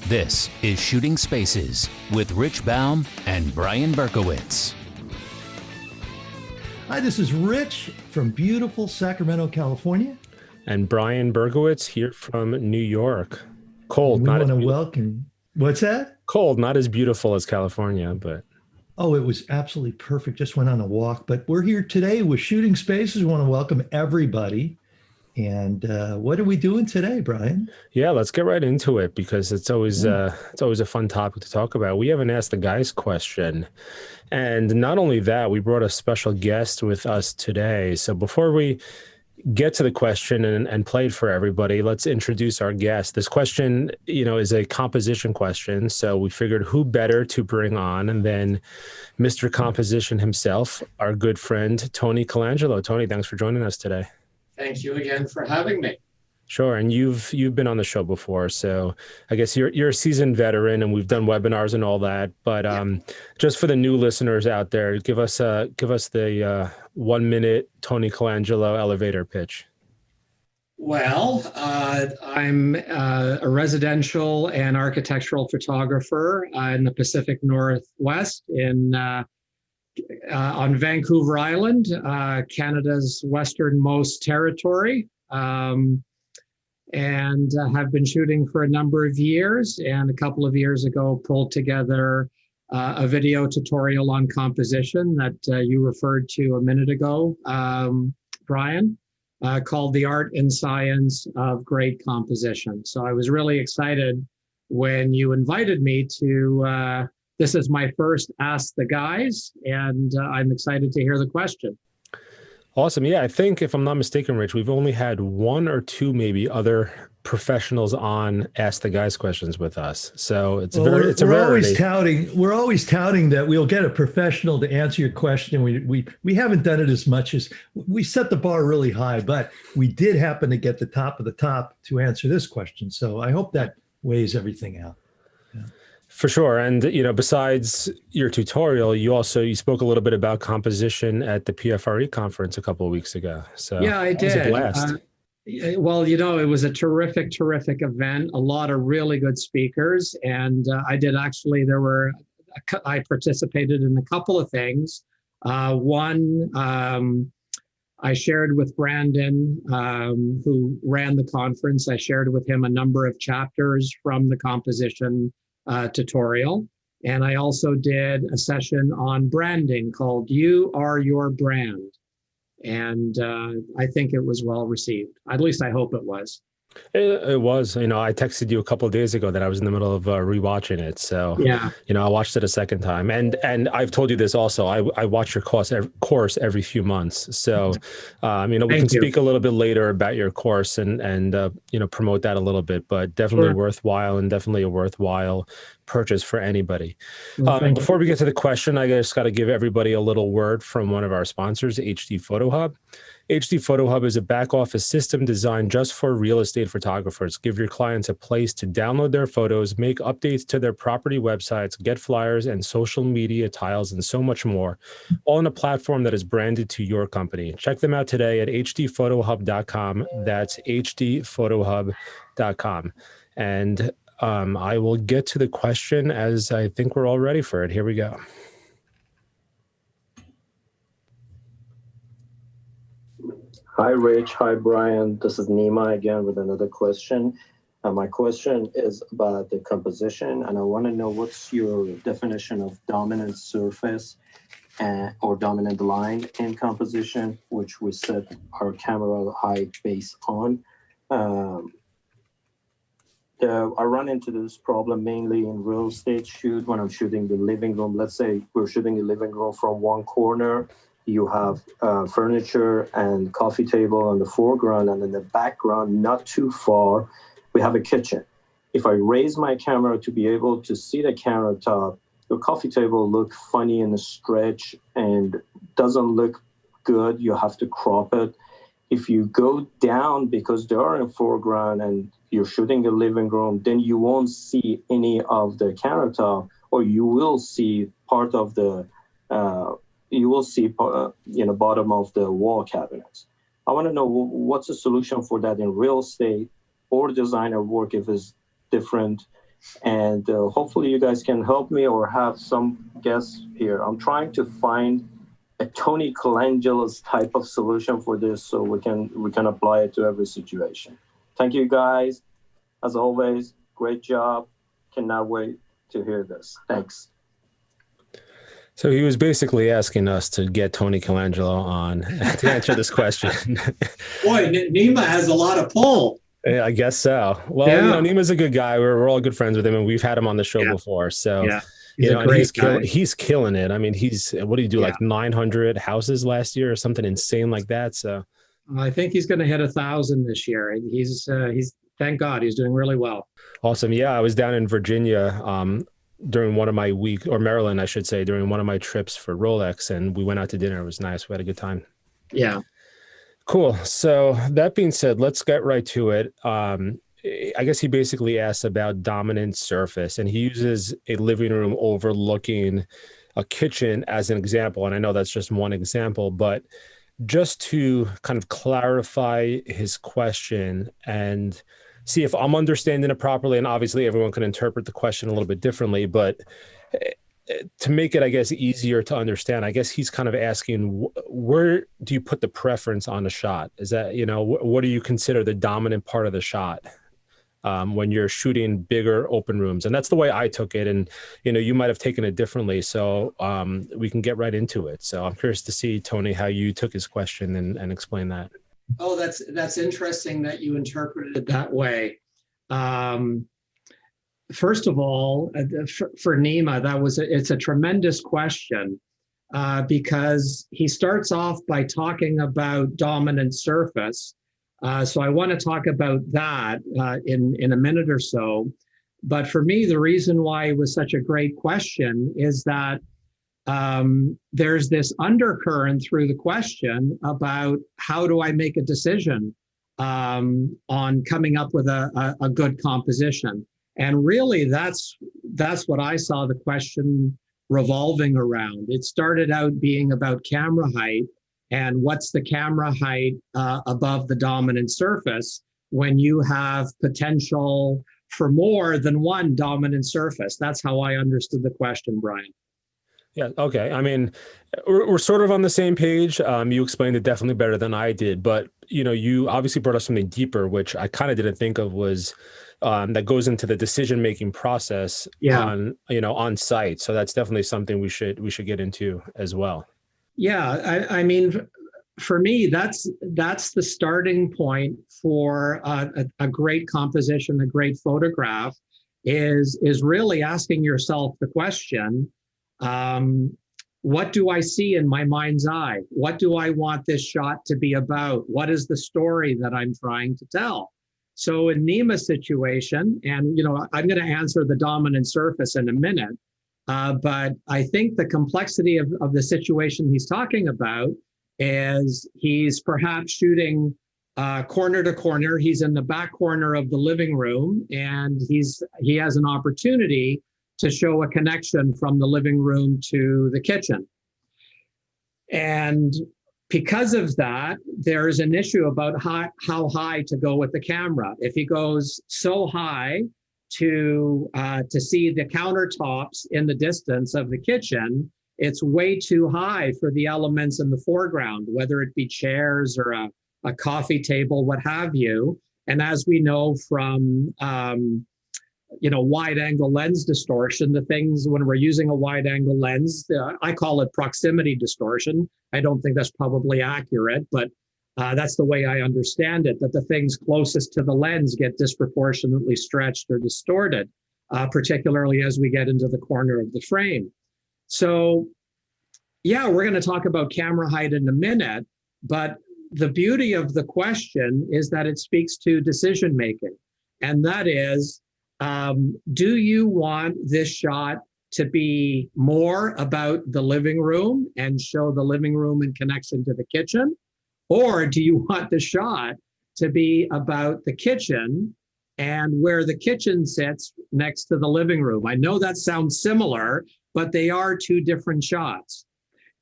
This is Shooting Spaces with Rich Baum and Brian Berkowitz. Hi, this is Rich from beautiful Sacramento, California. And Brian Berkowitz here from New York. Cold, we not want as to welcome. What's that? Cold, not as beautiful as California, but. Oh, it was absolutely perfect. Just went on a walk. But we're here today with Shooting Spaces. We want to welcome everybody. And what are we doing today, Brian? Yeah, let's get right into it because it's always a fun topic to talk about. We haven't asked the guys question. And not only that, we brought a special guest with us today. So before we get to the question and play it for everybody, let's introduce our guest. This question, is a composition question. So we figured who better to bring on than Mr. Composition himself, our good friend, Tony Colangelo. Tony, thanks for joining us today. Thank you again for having me. Sure. And you've been on the show before, so I guess you're a seasoned veteran, and we've done webinars and all that. But just for the new listeners out there, give us the 1 minute Tony Colangelo elevator pitch. Well, I'm a residential and architectural photographer in the Pacific Northwest on Vancouver Island, Canada's westernmost territory. And have been shooting for a number of years, and a couple of years ago pulled together a video tutorial on composition that you referred to a minute ago, Brian, called The Art and Science of Great Composition. So I was really excited when you invited me to, this is my first Ask the Guys, and I'm excited to hear the question. Awesome. Yeah, I think if I'm not mistaken, Rich, we've only had one or two maybe other professionals on Ask the Guys questions with us. So it's a rarity. We're always touting that we'll get a professional to answer your question. We haven't done it as much as we set the bar really high, but we did happen to get the top of the top to answer this question. So I hope that weighs everything out. Yeah. For sure. And, besides your tutorial, you spoke a little bit about composition at the PFRE conference a couple of weeks ago. So yeah, I did. It was a blast. Well, it was a terrific event, a lot of really good speakers. And I participated in a couple of things. One, I shared with Brandon, who ran the conference. I shared with him a number of chapters from the composition tutorial. And I also did a session on branding called You Are Your Brand. And I think it was well received. At least I hope it was. It was. I texted you a couple of days ago that I was in the middle of rewatching it. So, yeah. I watched it a second time. And I've told you this also. I watch your course every few months. So, we can speak a little bit later about your course and promote that a little bit. But definitely worthwhile, and definitely a worthwhile purchase for anybody. Before we get to the question, I just got to give everybody a little word from one of our sponsors, HD Photo Hub. HD Photo Hub is a back office system designed just for real estate photographers. Give your clients a place to download their photos, make updates to their property websites, get flyers and social media tiles, and so much more, all on a platform that is branded to your company. Check them out today at hdphotohub.com. That's hdphotohub.com. And I will get to the question as I think we're all ready for it. Here we go. Hi, Rich. Hi, Brian. This is Nima again with another question. My question is about the composition, and I want to know what's your definition of dominant surface or dominant line in composition, which we set our camera height based on. I run into this problem mainly in real estate shoot when I'm shooting the living room. Let's say we're shooting the living room from one corner. You have furniture and coffee table in the foreground, and in the background, not too far, we have a kitchen. If I raise my camera to be able to see the countertop, the coffee table look funny in the stretch and doesn't look good. You have to crop it. If you go down because they are in foreground and you're shooting a living room, then you won't see any of the countertop, or you will see part of the bottom of the wall cabinets. I want to know what's the solution for that in real estate or designer work if it's different And hopefully you guys can help me or have some guests here. I'm trying to find a Tony Colangelo's type of solution for this so we can apply it to every situation. Thank you guys. As always, great job. Cannot wait to hear this. Thanks. So he was basically asking us to get Tony Colangelo on to answer this question. Boy, Nima has a lot of pull. Yeah, I guess so. Well, Yeah. Nima's a good guy. We're all good friends with him, and we've had him on the show before. So, Yeah. He's killing it. I mean, what did he do? Like 900 houses last year or something insane like that. So I think he's going to hit 1,000 this year. He's thank God he's doing really well. Awesome. Yeah. I was down in Virginia, during one of my Maryland, I should say, during one of my trips for Rolex, and we went out to dinner. It was nice. We had a good time. Yeah. Cool. So that being said, let's get right to it. I guess he basically asks about dominant surface, and he uses a living room overlooking a kitchen as an example. And I know that's just one example, but just to kind of clarify his question and see if I'm understanding it properly. And obviously everyone can interpret the question a little bit differently, but to make it, I guess, easier to understand, I guess he's kind of asking, where do you put the preference on a shot? Is that, what do you consider the dominant part of the shot when you're shooting bigger open rooms? And that's the way I took it. And, you might have taken it differently. So we can get right into it. So I'm curious to see, Tony, how you took his question and explain that. Oh, that's interesting that you interpreted it that way. First of all, for Nima, it's a tremendous question because he starts off by talking about dominant surface. So I want to talk about that in a minute or so. But for me, the reason why it was such a great question is that there's this undercurrent through the question about how do I make a decision on coming up with a good composition. And really, that's what I saw the question revolving around. It started out being about camera height and what's the camera height above the dominant surface when you have potential for more than one dominant surface. That's how I understood the question, Brian. Yeah. Okay. I mean, we're sort of on the same page. You explained it definitely better than I did, but you obviously brought up something deeper, which I kind of didn't think of, was that goes into the decision-making process on site. So that's definitely something we should get into as well. Yeah. I mean, for me, that's the starting point for a great composition, a great photograph is really asking yourself the question, what do I see in my mind's eye? What do I want this shot to be about? What is the story that I'm trying to tell? So in Nima's situation, and I'm going to answer the dominant surface in a minute, but I think the complexity of the situation he's talking about is he's perhaps shooting corner to corner. He's in the back corner of the living room, and he has an opportunity to show a connection from the living room to the kitchen. And because of that, there's an issue about how high to go with the camera. If he goes so high to see the countertops in the distance of the kitchen, it's way too high for the elements in the foreground, whether it be chairs or a coffee table, what have you. And as we know from wide angle lens distortion, the things when we're using a wide angle lens, I call it proximity distortion. I don't think that's probably accurate, but that's the way I understand it, that the things closest to the lens get disproportionately stretched or distorted, particularly as we get into the corner of the frame. So yeah, we're going to talk about camera height in a minute, but the beauty of the question is that it speaks to decision making. And that is, do you want this shot to be more about the living room and show the living room in connection to the kitchen? Or do you want the shot to be about the kitchen and where the kitchen sits next to the living room? I know that sounds similar, but they are two different shots.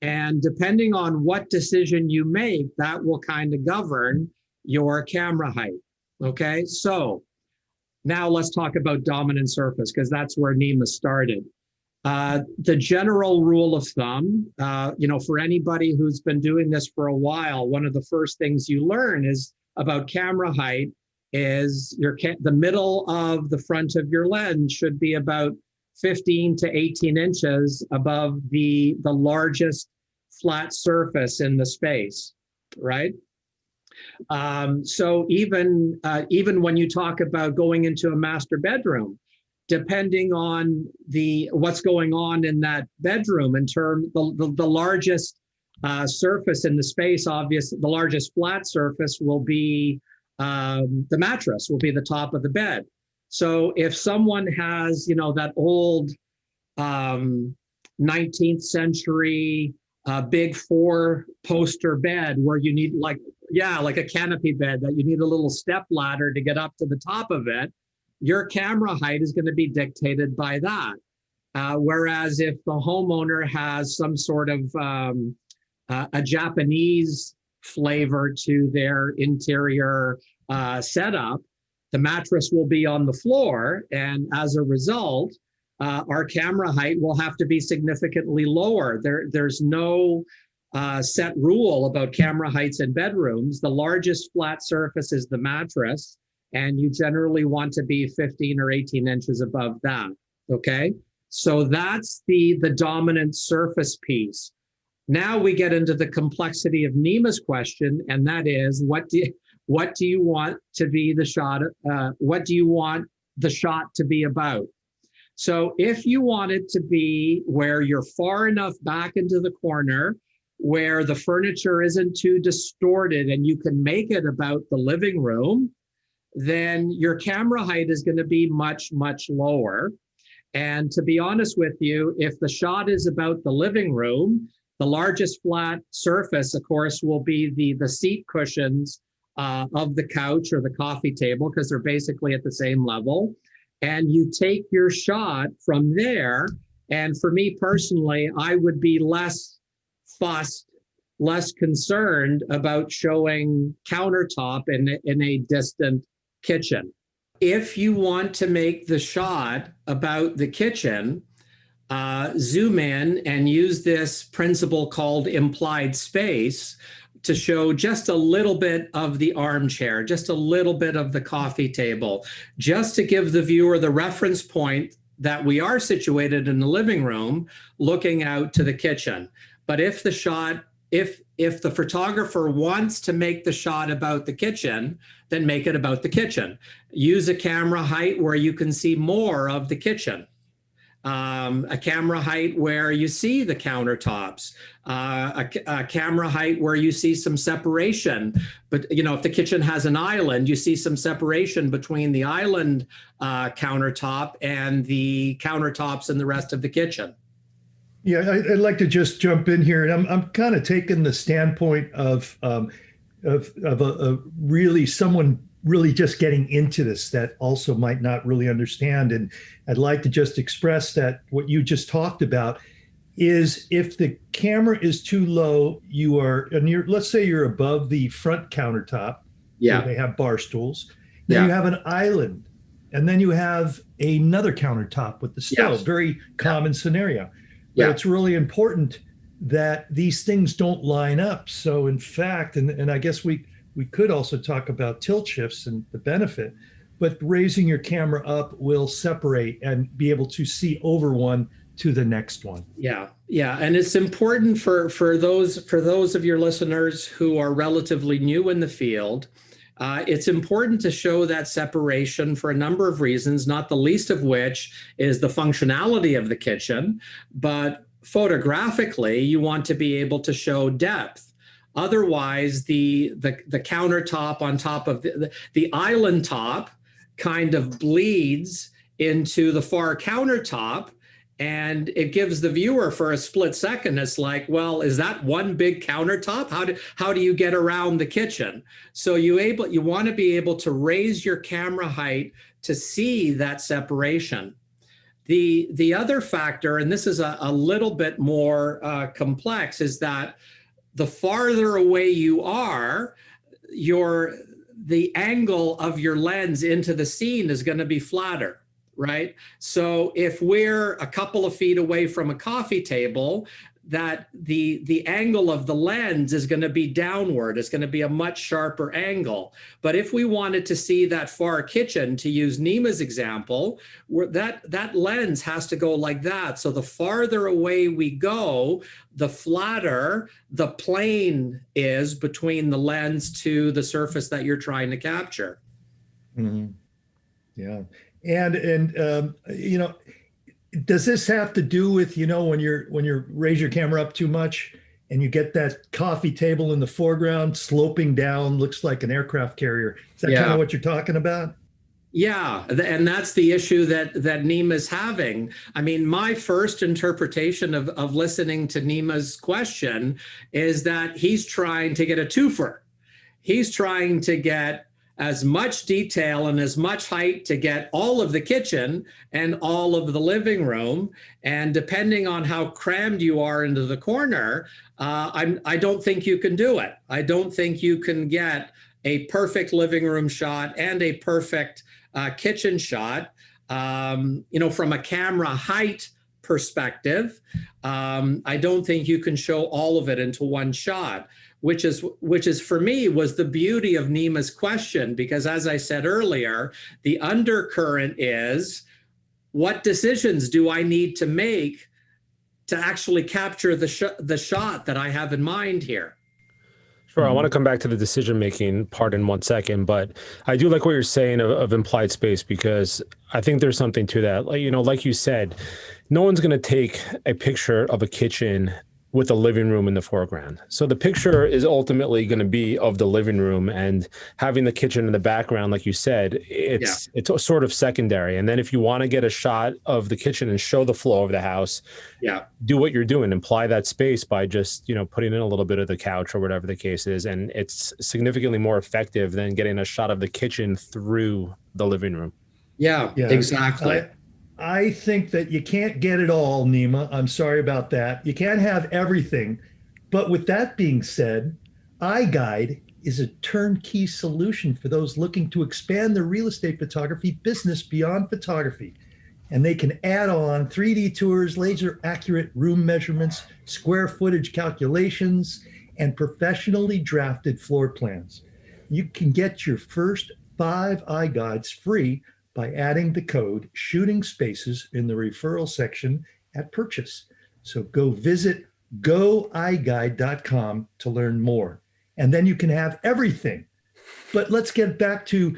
And depending on what decision you make, that will kind of govern your camera height. Okay, so Now let's talk about dominant surface, because that's where Nima started. The general rule of thumb, for anybody who's been doing this for a while, one of the first things you learn is about camera height is the middle of the front of your lens should be about 15 to 18 inches above the largest flat surface in the space, right? So even when you talk about going into a master bedroom, depending on what's going on in that bedroom in terms the largest surface in the space, obviously the largest flat surface will be the mattress, will be the top of the bed. So if someone has, that old 19th century big 4 poster bed where you need like a canopy bed that you need a little step ladder to get up to the top of it, your camera height is going to be dictated by that. Whereas if the homeowner has some sort of a Japanese flavor to their interior setup, the mattress will be on the floor, and as a result, our camera height will have to be significantly lower. There's no set rule about camera heights in bedrooms. The largest flat surface is the mattress, and you generally want to be 15 or 18 inches above that, okay? So that's the dominant surface piece. Now we get into the complexity of Nima's question, and that is, what do you want to be the shot? What do you want the shot to be about? So if you want it to be where you're far enough back into the corner, where the furniture isn't too distorted and you can make it about the living room, then your camera height is going to be much, much lower. And to be honest with you, if the shot is about the living room, the largest flat surface, of course, will be the seat cushions of the couch or the coffee table, because they're basically at the same level. And you take your shot from there. And for me personally, I would be less fussed, less concerned about showing countertop in a distant kitchen. If you want to make the shot about the kitchen, zoom in and use this principle called implied space to show just a little bit of the armchair, just a little bit of the coffee table, just to give the viewer the reference point that we are situated in the living room looking out to the kitchen. But if the shot, if the photographer wants to make the shot about the kitchen, then make it about the kitchen. Use a camera height where you can see more of the kitchen. A camera height where you see the countertops, a camera height where you see some separation. But, if the kitchen has an island, you see some separation between the island countertop and the countertops in the rest of the kitchen. Yeah, I'd like to just jump in here, and I'm kind of taking the standpoint of a really someone really just getting into this that also might not really understand. And I'd like to just express that what you just talked about is if the camera is too low, let's say you're above the front countertop. Yeah. They have bar stools. Then you have an island, and then you have another countertop with the stove. Yes. Very common scenario. But it's really important that these things don't line up. So in fact, and I guess we could also talk about tilt shifts and the benefit, but raising your camera up will separate and be able to see over one to the next one. Yeah. And it's important for those of your listeners who are relatively new in the field. It's important to show that separation for a number of reasons, not the least of which is the functionality of the kitchen, but photographically, you want to be able to show depth. Otherwise, the countertop on top of the island top kind of bleeds into the far countertop, and it gives the viewer for a split second, it's like, well, is that one big countertop? How do you get around the kitchen? So you want to be able to raise your camera height to see that separation. The other factor, and this is a little bit more complex, is that the farther away you are, the angle of your lens into the scene is going to be flatter, right? So if we're a couple of feet away from a coffee table, that the angle of the lens is going to be downward. It's going to be a much sharper angle. But if we wanted to see that far kitchen, to use Nima's example, that lens has to go like that. So the farther away we go, the flatter the plane is between the lens to the surface that you're trying to capture. Mm-hmm. Yeah. And you know, does this have to do with, you know, when you raise your camera up too much and you get that coffee table in the foreground sloping down, looks like an aircraft carrier? Is that kind of what you're talking about? Yeah, and that's the issue that Nima's having. I mean, my first interpretation of listening to Nima's question is that he's trying to get a twofer. He's trying to get as much detail and as much height to get all of the kitchen and all of the living room. And depending on how crammed you are into the corner, I don't think you can do it. I don't think you can get a perfect living room shot and a perfect kitchen shot. You know, from a camera height perspective, I don't think you can show all of it into one shot. Which is for me was the beauty of Nima's question, because as I said earlier, the undercurrent is, what decisions do I need to make to actually capture the shot that I have in mind here? Sure. I want to come back to the decision-making part in 1 second, but I do like what you're saying of implied space, because I think there's something to that. Like, you know, like you said, no one's going to take a picture of a kitchen with the living room in the foreground. So the picture is ultimately going to be of the living room, and having the kitchen in the background, like you said, it's sort of secondary. And then if you want to get a shot of the kitchen and show the flow of the house, do what you're doing, imply that space by just, you know, putting in a little bit of the couch or whatever the case is. And it's significantly more effective than getting a shot of the kitchen through the living room. Yeah, exactly. I think that you can't get it all, Nima. I'm sorry about that. You can't have everything. But with that being said, iGuide is a turnkey solution for those looking to expand their real estate photography business beyond photography. And they can add on 3D tours, laser accurate room measurements, square footage calculations, and professionally drafted floor plans. You can get your first 5 iGuides free by adding the code Shooting Spaces in the referral section at purchase. So go visit goiguide.com to learn more. And then you can have everything. But let's get back to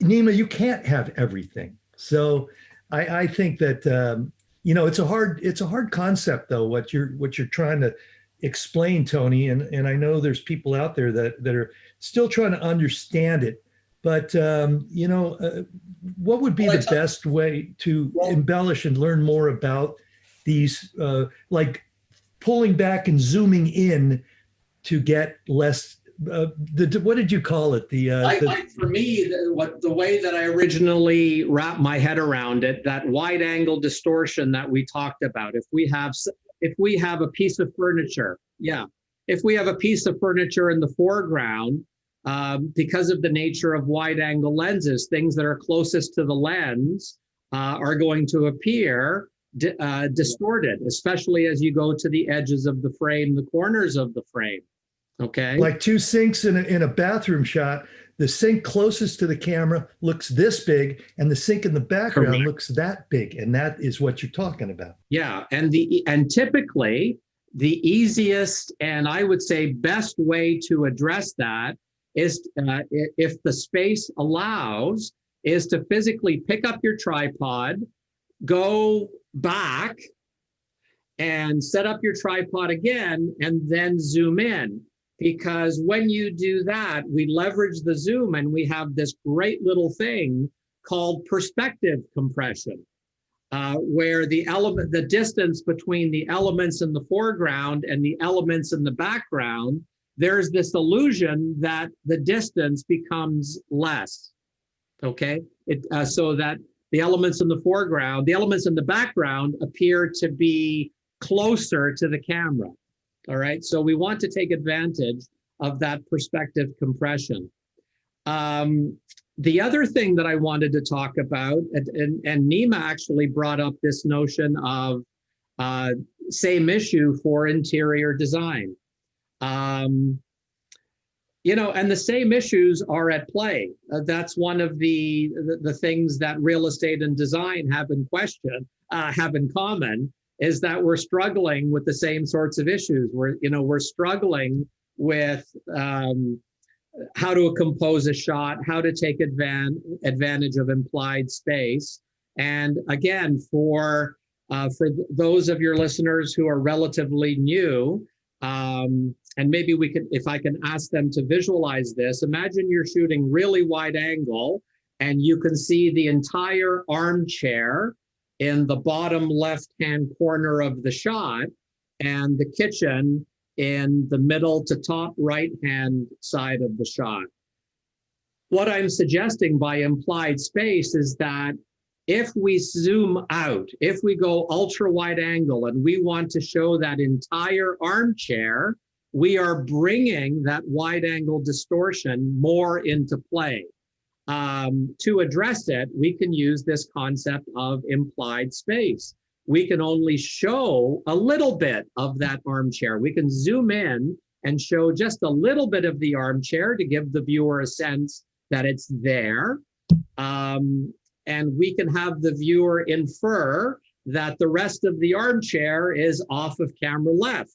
Nima, you can't have everything. So I think that you know, it's a hard concept though, what you're trying to explain, Tony. And I know there's people out there that are still trying to understand it. But, you know, what would be the best way to embellish and learn more about these, like pulling back and zooming in to get less, what did you call it? For me, the way that I originally wrapped my head around it, that wide angle distortion that we talked about, if we have a piece of furniture, if we have a piece of furniture in the foreground, because of the nature of wide angle lenses, things that are closest to the lens are going to appear distorted, especially as you go to the edges of the frame, the corners of the frame. Okay. Like 2 sinks in a bathroom shot, the sink closest to the camera looks this big, and the sink in the background looks that big. And that is what you're talking about. Yeah. And typically the easiest, and I would say best way to address that is, if the space allows, is to physically pick up your tripod, go back and set up your tripod again, and then zoom in. Because when you do that, we leverage the zoom and we have this great little thing called perspective compression, where the distance between the elements in the foreground and the elements in the background, there's this illusion that the distance becomes less, okay? So that the elements in the foreground, the elements in the background appear to be closer to the camera, all right? So we want to take advantage of that perspective compression. The other thing that I wanted to talk about, and Nima actually brought up this notion of same issue for interior design. You know, and the same issues are at play. That's one of the things that real estate and design have in common, is that we're struggling with the same sorts of issues. We're struggling with how to compose a shot, how to take advantage of implied space. And again, for those of your listeners who are relatively new, and maybe if I can ask them to visualize this, imagine you're shooting really wide angle and you can see the entire armchair in the bottom left-hand corner of the shot and the kitchen in the middle to top right-hand side of the shot. What I'm suggesting by implied space is that if we zoom out, if we go ultra wide angle and we want to show that entire armchair, we are bringing that wide angle distortion more into play. To address it, we can use this concept of implied space. We can only show a little bit of that armchair. We can zoom in and show just a little bit of the armchair to give the viewer a sense that it's there. And we can have the viewer infer that the rest of the armchair is off of camera left.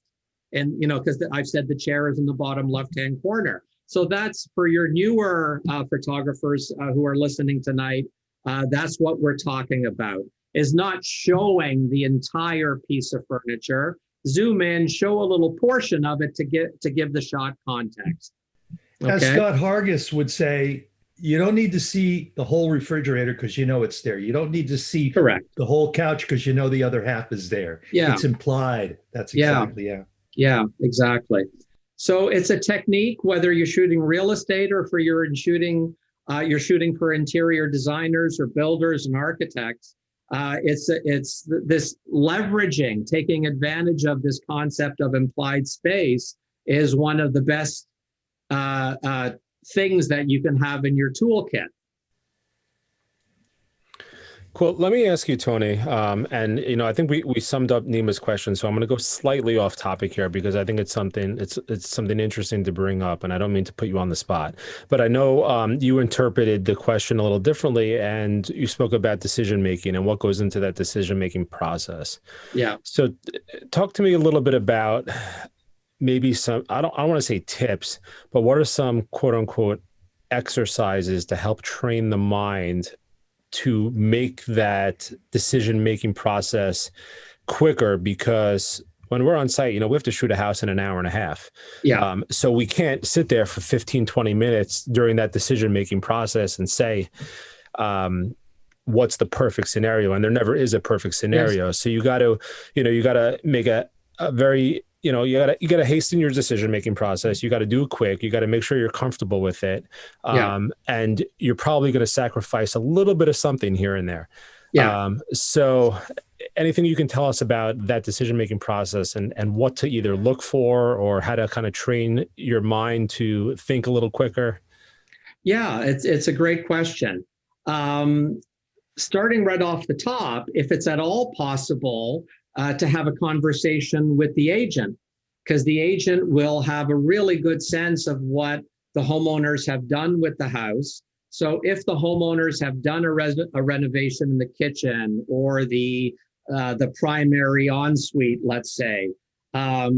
And, you know, because I've said the chair is in the bottom left-hand corner. So that's for your newer photographers who are listening tonight. That's what we're talking about, is not showing the entire piece of furniture. Zoom in, show a little portion of it to give the shot context. Okay? As Scott Hargis would say, you don't need to see the whole refrigerator because you know it's there. You don't need to see Correct. The whole couch because you know the other half is there. Yeah. It's implied. That's exactly, yeah. Yeah, exactly. So it's a technique, whether you're shooting real estate or you're shooting for interior designers or builders and architects. It's this leveraging, taking advantage of this concept of implied space is one of the best things that you can have in your toolkit. Cool. Let me ask you, Tony, and you know, I think we summed up Nima's question, so I'm going to go slightly off topic here because I think it's something interesting to bring up, and I don't mean to put you on the spot, but I know you interpreted the question a little differently, and you spoke about decision making and what goes into that decision making process. Yeah. So, talk to me a little bit about maybe some. I don't want to say tips, but what are some quote unquote exercises to help train the mind to make that decision-making process quicker? Because when we're on site, you know, we have to shoot a house in an hour and a half. Yeah. So we can't sit there for 15, 20 minutes during that decision-making process and say, what's the perfect scenario? And there never is a perfect scenario. Yes. So you got to make a very, you got to hasten your decision-making process. You got to do it quick. You got to make sure you're comfortable with it. And you're probably going to sacrifice a little bit of something here and there. Yeah. So anything you can tell us about that decision-making process and what to either look for or how to kind of train your mind to think a little quicker? Yeah, it's a great question. Starting right off the top, if it's at all possible, to have a conversation with the agent, because the agent will have a really good sense of what the homeowners have done with the house. So if the homeowners have done a renovation in the kitchen or the primary ensuite, let's say, I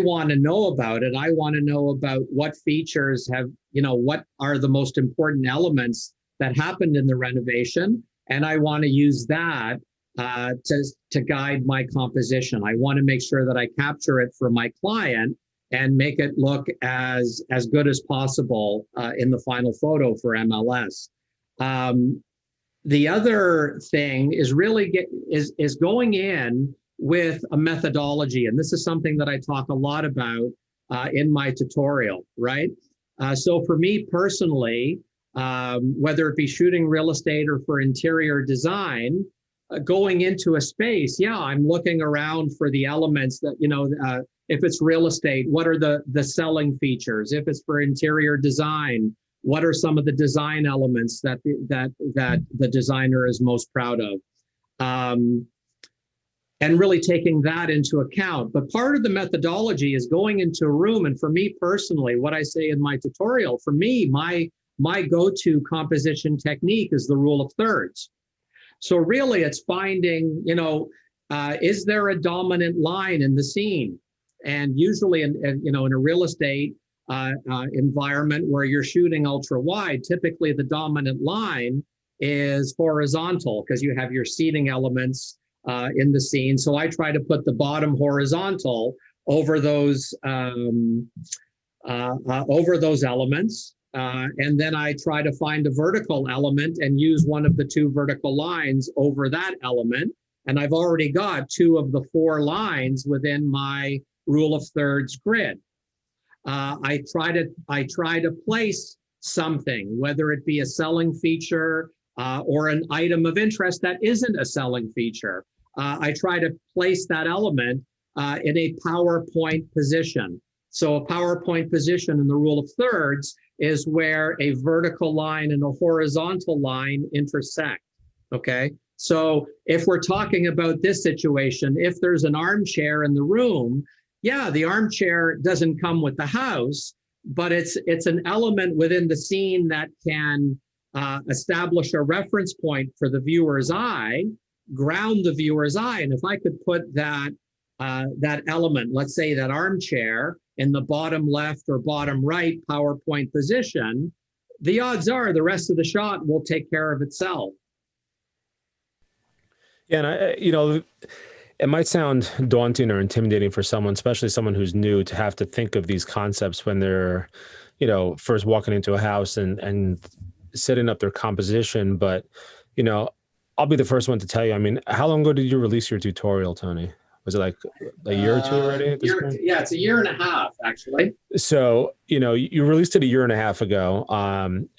want to know about it. I want to know about what features what are the most important elements that happened in the renovation. And I want to use that to guide my composition. I want to make sure that I capture it for my client and make it look as good as possible in the final photo for MLS. The other thing is really is going in with a methodology, and this is something that I talk a lot about in my tutorial, right? So for me personally, whether it be shooting real estate or for interior design, going into a space, I'm looking around for the elements that, if it's real estate, what are the selling features? If it's for interior design, what are some of the design elements that the designer is most proud of, and really taking that into account. But part of the methodology is going into a room, and for me personally, what I say in my tutorial, for me, my go-to composition technique is the rule of thirds. So really, it's finding, is there a dominant line in the scene? And usually, in a real estate environment where you're shooting ultra wide, typically the dominant line is horizontal because you have your seating elements in the scene. So I try to put the bottom horizontal over those elements. And then I try to find a vertical element and use one of the two vertical lines over that element. And I've already got 2 of the 4 lines within my rule of thirds grid. I try to place something, whether it be a selling feature or an item of interest that isn't a selling feature. I try to place that element in a PowerPoint position. So a PowerPoint position in the rule of thirds is where a vertical line and a horizontal line intersect, okay? So if we're talking about this situation, if there's an armchair in the room, yeah, the armchair doesn't come with the house, but it's an element within the scene that can establish a reference point for the viewer's eye, ground the viewer's eye. And if I could put that element, let's say that armchair, in the bottom left or bottom right PowerPoint position, the odds are the rest of the shot will take care of itself. Yeah, and it might sound daunting or intimidating for someone, especially someone who's new, to have to think of these concepts when they're, first walking into a house and setting up their composition. But, I'll be the first one to tell you, I mean, how long ago did you release your tutorial, Tony? Was it like a year or two already at this point? Yeah, it's a year and a half, actually. So, you released it a year and a half ago.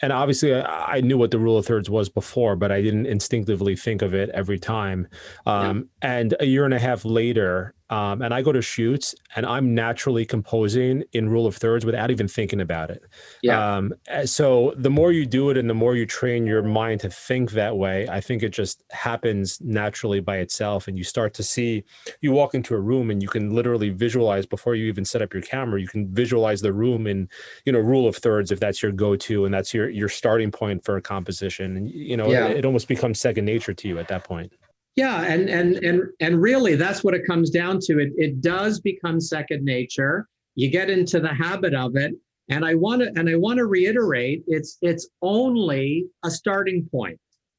And obviously I knew what the rule of thirds was before, but I didn't instinctively think of it every time. And a year and a half later, and I go to shoots and I'm naturally composing in rule of thirds without even thinking about it. So the more you do it and the more you train your mind to think that way, I think it just happens naturally by itself. And you start to see, you walk into a room and you can literally visualize before you even set up your camera, you can visualize the room in, rule of thirds, if that's your go-to and that's your starting point for a composition. And, it almost becomes second nature to you at that point. Yeah, and really that's what it comes down to. It does become second nature. You get into the habit of it, and I want to reiterate, it's only a starting point,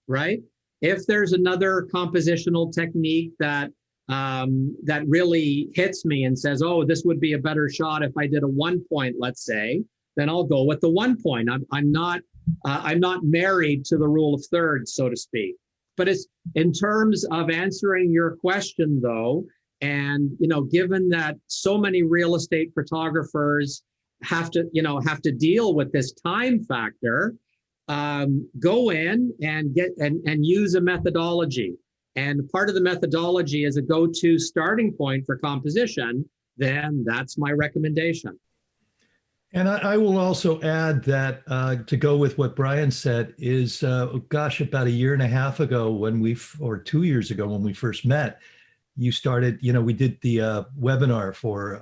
right? If there's another compositional technique that really hits me and says, oh, this would be a better shot if I did a 1 point, let's say, then I'll go with the 1 point. I'm not married to the rule of thirds, so to speak. But it's in terms of answering your question, though, and given that so many real estate photographers have to deal with this time factor, go in and use a methodology. And part of the methodology is a go-to starting point for composition. Then that's my recommendation. And I will also add that to go with what Brian said is, about a year and a half ago or 2 years ago when we first met, you started, we did the webinar for,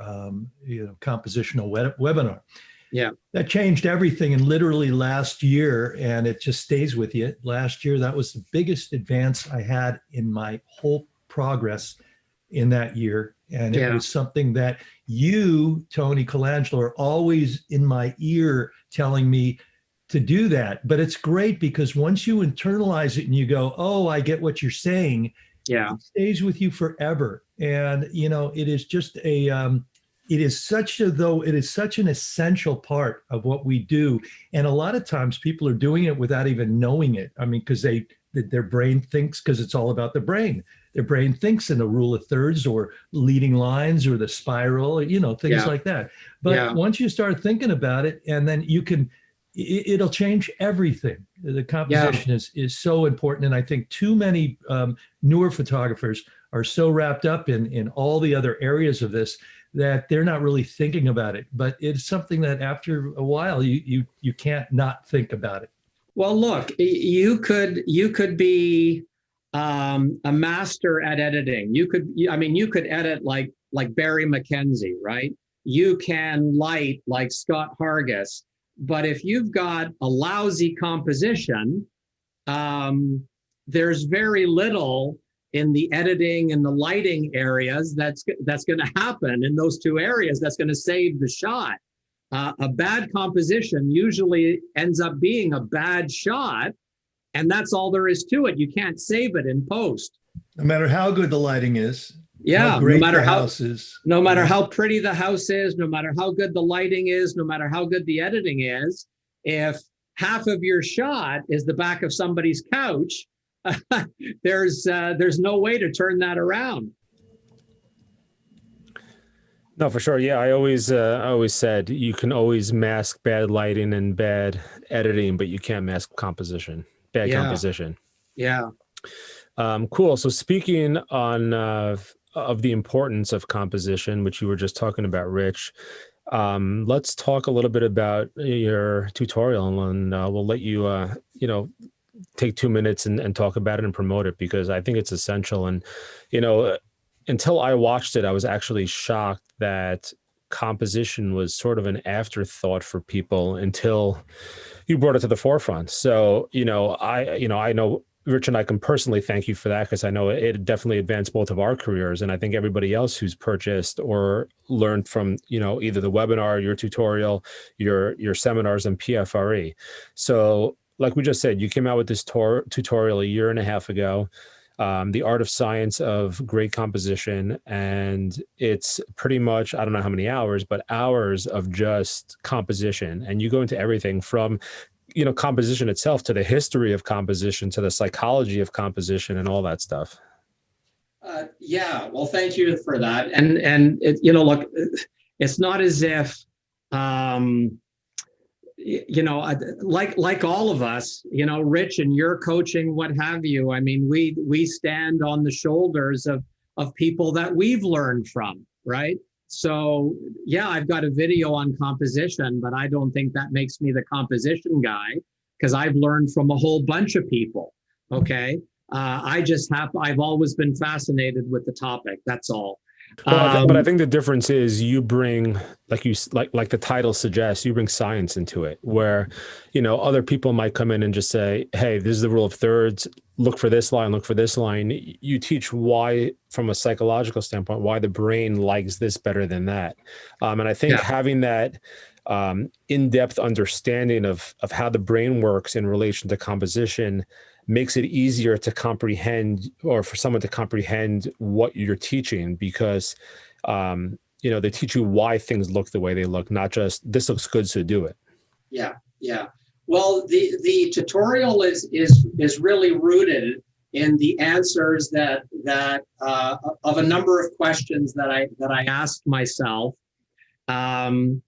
compositional webinar. Yeah. That changed everything. And literally last year, and it just stays with you, last year, that was the biggest advance I had in my whole progress in that year. And it was something that you, Tony Colangelo, are always in my ear telling me to do that. But it's great because once you internalize it and you go, oh, I get what you're saying, it stays with you forever. And, it is just it is such an essential part of what we do. And a lot of times people are doing it without even knowing it. I mean, because their brain thinks, because it's all about the brain. Their brain thinks in a rule of thirds or leading lines or the spiral, things like that. But once you start thinking about it, and then it'll change everything. The composition is so important. And I think too many newer photographers are so wrapped up in all the other areas of this that they're not really thinking about it. But it's something that after a while, you can't not think about it. Well, look, you could be a master at editing. You could edit like Barry McKenzie, right? You can light like Scott Hargis. But if you've got a lousy composition, there's very little in the editing and the lighting areas that's going to happen in those two areas that's going to save the shot. A bad composition usually ends up being a bad shot, and that's all there is to it. You can't save it in post. No matter how good the lighting is. Yeah, how great the house is. No matter how pretty the house is, no matter how good the lighting is, no matter how good the editing is, if half of your shot is the back of somebody's couch, there's no way to turn that around. No, for sure. Yeah, I always said you can always mask bad lighting and bad editing, but you can't mask composition, bad composition. Yeah. Cool. So speaking of the importance of composition, which you were just talking about, Rich, let's talk a little bit about your tutorial, and we'll let you, take 2 minutes and talk about it and promote it, because I think it's essential. And, until I watched it, I was actually shocked that composition was sort of an afterthought for people until you brought it to the forefront. So, I know Rich and I can personally thank you for that, because I know it definitely advanced both of our careers. And I think everybody else who's purchased or learned from, either the webinar, your tutorial, your seminars and PFRE. So like we just said, you came out with this tutorial 1.5 years ago, The Art of Science of Great Composition. And it's pretty much, I don't know how many hours, but hours of just composition. And you go into everything from composition itself to the history of composition to the psychology of composition and all that stuff. Yeah, well, thank you for that. And look, it's not as if, like all of us, Rich, and your coaching, what have you. I mean, we stand on the shoulders of people that we've learned from, right? So yeah, I've got a video on composition, but I don't think that makes me the composition guy, because I've learned from a whole bunch of people. Okay. I've always been fascinated with the topic. That's all. Well, but I think the difference is you bring, like the title suggests, you bring science into it, where, other people might come in and just say, hey, this is the rule of thirds. Look for this line, look for this line. You teach why, from a psychological standpoint, why the brain likes this better than that. And I think having that in-depth understanding of how the brain works in relation to composition makes it easier to comprehend, or for someone to comprehend what you're teaching, because, they teach you why things look the way they look, not just this looks good, so do it. Yeah. Yeah. Well, the tutorial is really rooted in the answers that of a number of questions that I asked myself. And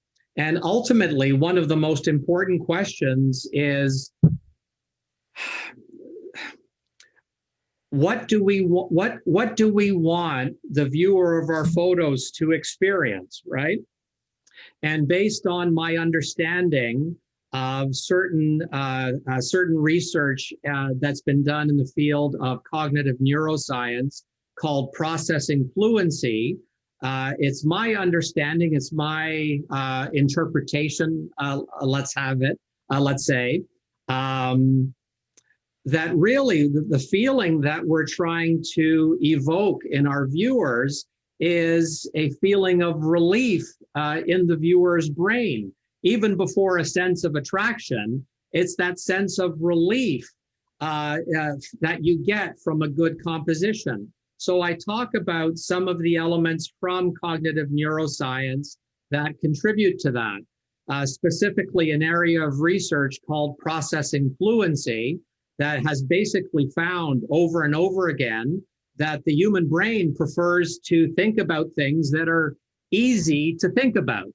ultimately, one of the most important questions is, what do we want the viewer of our photos to experience, right? And based on my understanding of certain research that's been done in the field of cognitive neuroscience called processing fluency, it's my understanding, it's my interpretation, let's say, that really the feeling that we're trying to evoke in our viewers is a feeling of relief in the viewer's brain. Even before a sense of attraction, it's that sense of relief that you get from a good composition. So I talk about some of the elements from cognitive neuroscience that contribute to that, specifically an area of research called processing fluency, that has basically found over and over again that the human brain prefers to think about things that are easy to think about.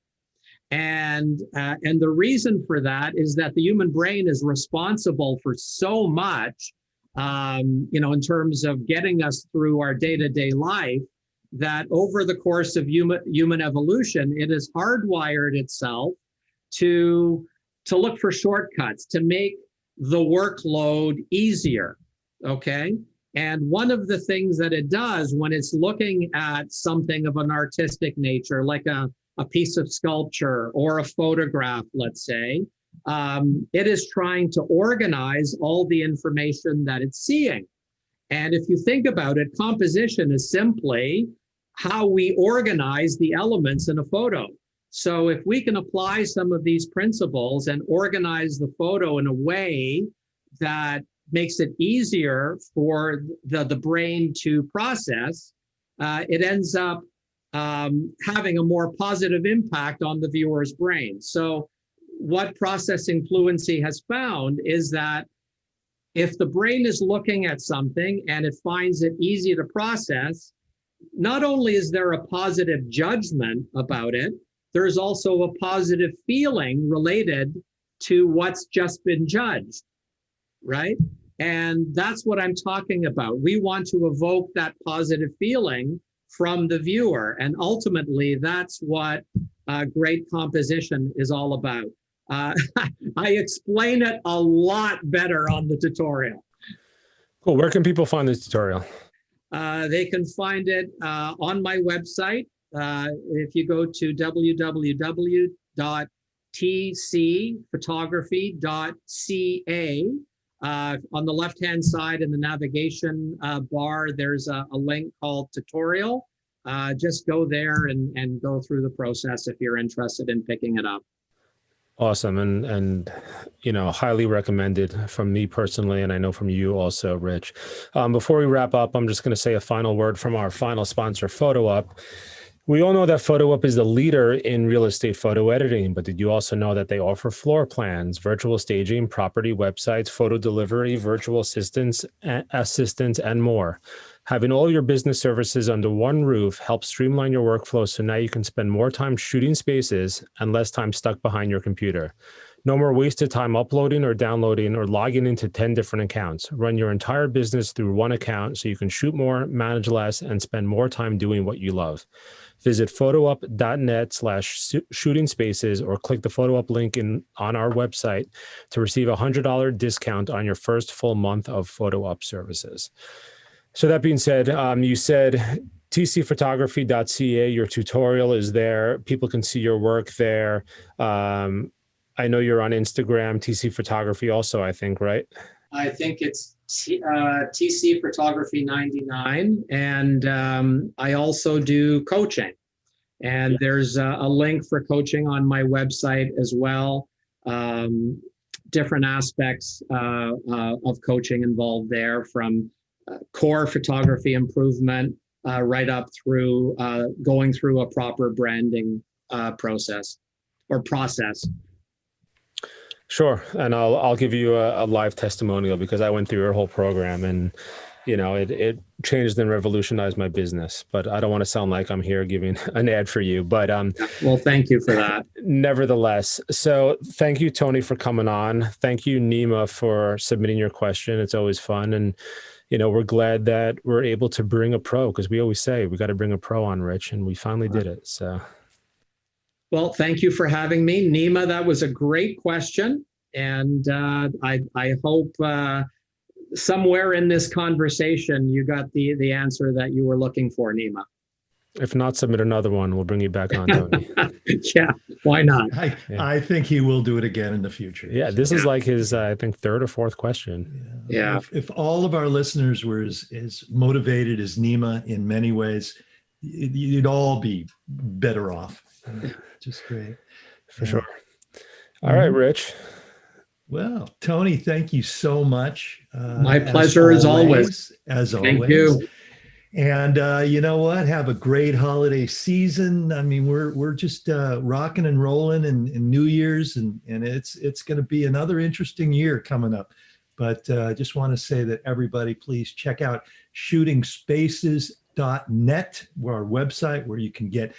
And the reason for that is that the human brain is responsible for so much, in terms of getting us through our day-to-day life. that over the course of human evolution, it has hardwired itself to look for shortcuts, to make the workload easier, okay? And one of the things that it does when it's looking at something of an artistic nature, like a piece of sculpture or a photograph, let's say, it is trying to organize all the information that it's seeing. And if you think about it, composition is simply how we organize the elements in a photo. So if we can apply some of these principles and organize the photo in a way that makes it easier for the brain to process, it ends up having a more positive impact on the viewer's brain. So what processing fluency has found is that if the brain is looking at something and it finds it easy to process, not only is there a positive judgment about it, there's also a positive feeling related to what's just been judged, right? And that's what I'm talking about. We want to evoke that positive feeling from the viewer. And ultimately, that's what great composition is all about. I explain it a lot better on the tutorial. Cool. Where can people find this tutorial? They can find it on my website. If you go to www.tcphotography.ca, on the left-hand side in the navigation bar, there's a link called tutorial. Just go there and go through the process if you're interested in picking it up. Awesome. And you know, highly recommended from me personally, and I know from you also, Rich. Before we wrap up, I'm just going to say a final word from our final sponsor, PhotoUp. We all know that PhotoUp is the leader in real estate photo editing, but did you also know that they offer floor plans, virtual staging, property websites, photo delivery, virtual assistants, and more? Having all your business services under one roof helps streamline your workflow, so now you can spend more time shooting spaces and less time stuck behind your computer. No more wasted time uploading or downloading or logging into 10 different accounts. Run your entire business through one account so you can shoot more, manage less, and spend more time doing what you love. Visit photoup.net/shooting spaces or click the PhotoUp link on our website to receive a $100 discount on your first full month of PhotoUp services. So that being said, you said tcphotography.ca, your tutorial is there. People can see your work there. I know you're on Instagram, TC Photography also, I think, right? I think it's TC Photography 99. And I also do coaching. And there's a link for coaching on my website as well. Different aspects of coaching involved there, from core photography improvement right up through going through a proper branding process. Sure. And I'll give you a live testimonial because I went through your whole program and, you know, it changed and revolutionized my business. But I don't want to sound like I'm here giving an ad for you. But well, thank you for that. Nevertheless. So thank you, Tony, for coming on. Thank you, Nima, for submitting your question. It's always fun. And, you know, we're glad that we're able to bring a pro, because we always say we got to bring a pro on, Rich, and we finally did it. So. Well, thank you for having me, Nima. That was a great question. And I hope somewhere in this conversation, you got the answer that you were looking for, Nima. If not, submit another one. We'll bring you back on, Tony. Yeah, why not? I think he will do it again in the future. Yeah, this is like his, I think, third or fourth question. Yeah. If all of our listeners were as motivated as Nima in many ways, you'd all be better off. Just great. For sure. All right, Rich. Well, Tony, thank you so much. My pleasure as always. Thank you. And you know what? Have a great holiday season. I mean, we're just rocking and rolling in New Year's, and it's going to be another interesting year coming up. But I just want to say that everybody, please check out shootingspaces.net, our website, where you can get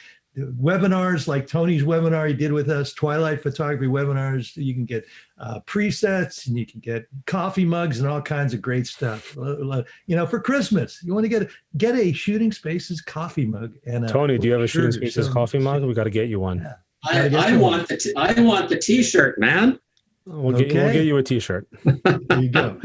webinars like Tony's webinar he did with us, Twilight Photography webinars. You can get presets, and you can get coffee mugs and all kinds of great stuff. For Christmas, you want to get a Shooting Spaces coffee mug. And Tony, do you have a Shooting Spaces coffee mug? We got to get you one. Yeah. I want the T-shirt, man. We'll get you a T-shirt. There you go.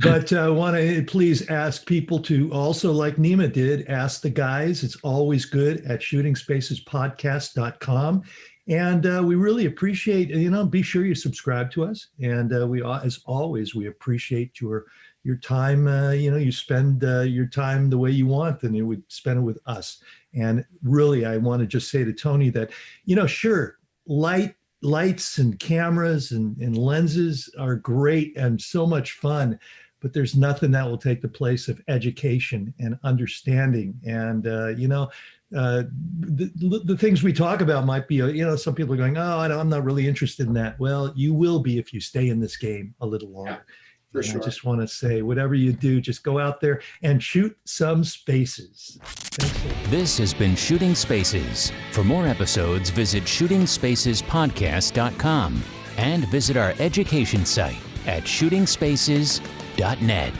But I want to please ask people to also, like Nima did, ask the guys. It's always good at shootingspacespodcast.com. And we really appreciate, be sure you subscribe to us. And as always, we appreciate your time. You spend your time the way you want, and you would spend it with us. And really, I want to just say to Tony that, sure, lights and cameras and lenses are great and so much fun, but there's nothing that will take the place of education and understanding. And, the things we talk about might be, some people are going, oh, I'm not really interested in that. Well, you will be if you stay in this game a little longer. Yeah, for sure. I just want to say, whatever you do, just go out there and shoot some spaces. Thanks. This has been Shooting Spaces. For more episodes, visit shootingspacespodcast.com and visit our education site at shootingspaces.net.